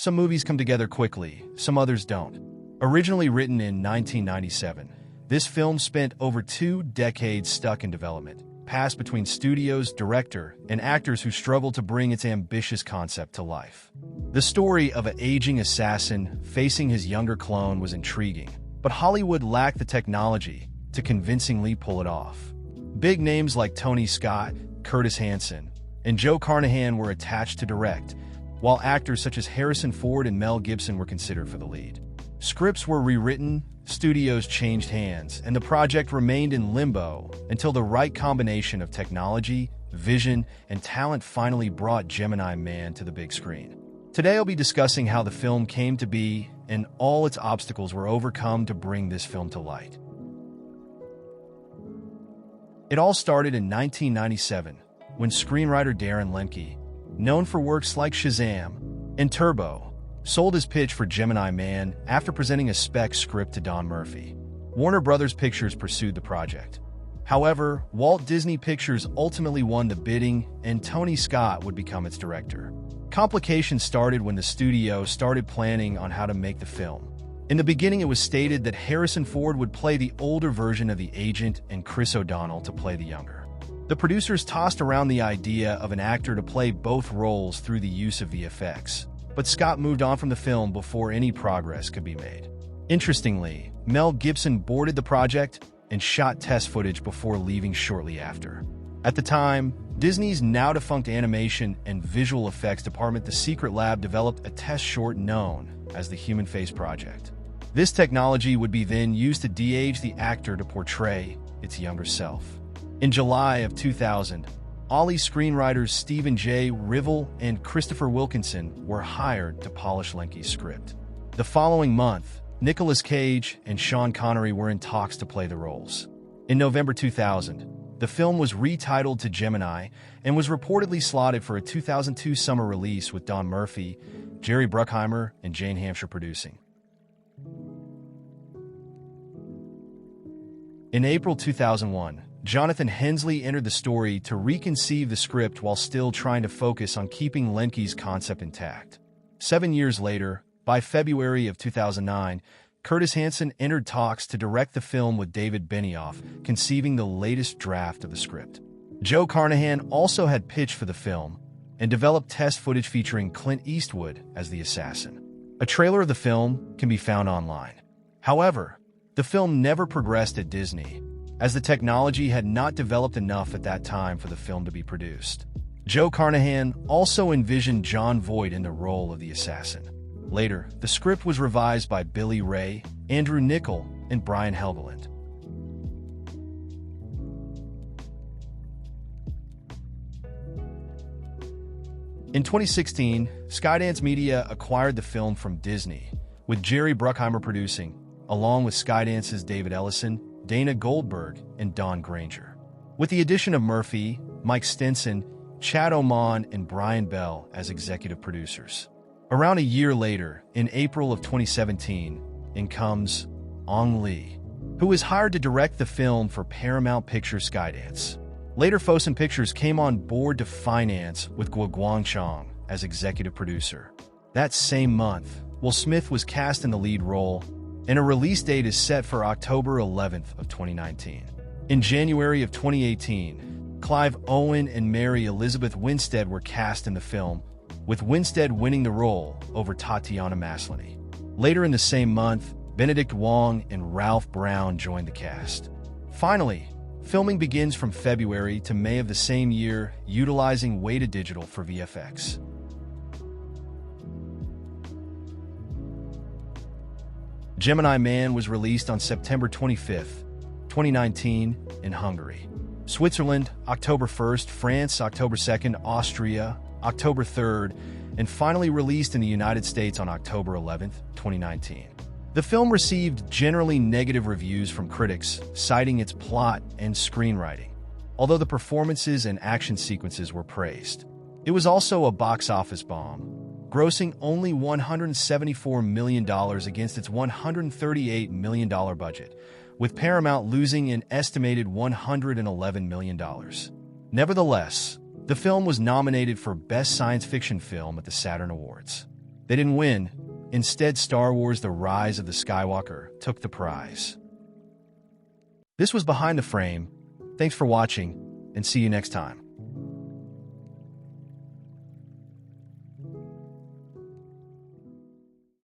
Some movies come together quickly, some others don't. Originally written in 1997, this film spent over 2 decades stuck in development, passed between studios, director, and actors who struggled to bring its ambitious concept to life. The story of an aging assassin facing his younger clone was intriguing, but Hollywood lacked the technology to convincingly pull it off. Big names like Tony Scott, Curtis Hanson, and Joe Carnahan were attached to direct, while actors such as Harrison Ford and Mel Gibson were considered for the lead. Scripts were rewritten, studios changed hands, and the project remained in limbo until the right combination of technology, vision, and talent finally brought Gemini Man to the big screen. Today I'll be discussing how the film came to be and all its obstacles were overcome to bring this film to light. It all started in 1997 when screenwriter Darren Lemke, known for works like Shazam and Turbo, sold his pitch for Gemini Man after presenting a spec script to Don Murphy. Warner Brothers Pictures pursued the project. However, Walt Disney Pictures ultimately won the bidding and Tony Scott would become its director. Complications started when the studio started planning on how to make the film. In the beginning, it was stated that Harrison Ford would play the older version of the agent and Chris O'Donnell to play the younger. The producers tossed around the idea of an actor to play both roles through the use of VFX, but Scott moved on from the film before any progress could be made. Interestingly, Mel Gibson boarded the project and shot test footage before leaving shortly after. At the time, Disney's now-defunct animation and visual effects department, The Secret Lab, developed a test short known as the Human Face Project. This technology would be then used to de-age the actor to portray its younger self. In July of 2000, Ollie screenwriters Stephen J. Rivel and Christopher Wilkinson were hired to polish Lemke's script. The following month, Nicolas Cage and Sean Connery were in talks to play the roles. In November 2000, the film was retitled to Gemini and was reportedly slotted for a 2002 summer release with Don Murphy, Jerry Bruckheimer, and Jane Hampshire producing. In April 2001, Jonathan Hensley entered the story to reconceive the script while still trying to focus on keeping Lemke's concept intact. 7 years later, by February of 2009, Curtis Hanson entered talks to direct the film with David Benioff, conceiving the latest draft of the script. Joe Carnahan also had pitched for the film and developed test footage featuring Clint Eastwood as the assassin. A trailer of the film can be found online. However, the film never progressed at Disney, as the technology had not developed enough at that time for the film to be produced. Joe Carnahan also envisioned Jon Voight in the role of the assassin. Later, the script was revised by Billy Ray, Andrew Niccol, and Brian Helgeland. In 2016, Skydance Media acquired the film from Disney, with Jerry Bruckheimer producing, along with Skydance's David Ellison, Dana Goldberg, and Don Granger. With the addition of Murphy, Mike Stinson, Chad Oman, and Brian Bell as executive producers. Around a year later, in April of 2017, in comes Ong Lee, who was hired to direct the film for Paramount Pictures Skydance. Later, Fosun Pictures came on board to finance with Guo Chong as executive producer. That same month, Will Smith was cast in the lead role, and a release date is set for October 11th of 2019. In January of 2018, Clive Owen and Mary Elizabeth Winstead were cast in the film, with Winstead winning the role over Tatiana Maslany. Later in the same month, Benedict Wong and Ralph Brown joined the cast. Finally, filming begins from February to May of the same year, utilizing Weta Digital for VFX. Gemini Man was released on September 25th, 2019, in Hungary. Switzerland, October 1st, France, October 2nd, Austria, October 3rd, and finally released in the United States on October 11th, 2019. The film received generally negative reviews from critics, citing its plot and screenwriting, although the performances and action sequences were praised. It was also a box office bomb, grossing only $174 million against its $138 million budget, with Paramount losing an estimated $111 million. Nevertheless, the film was nominated for Best Science Fiction Film at the Saturn Awards. They didn't win. Instead, Star Wars: The Rise of the Skywalker took the prize. This was Behind the Frame. Thanks for watching, and see you next time.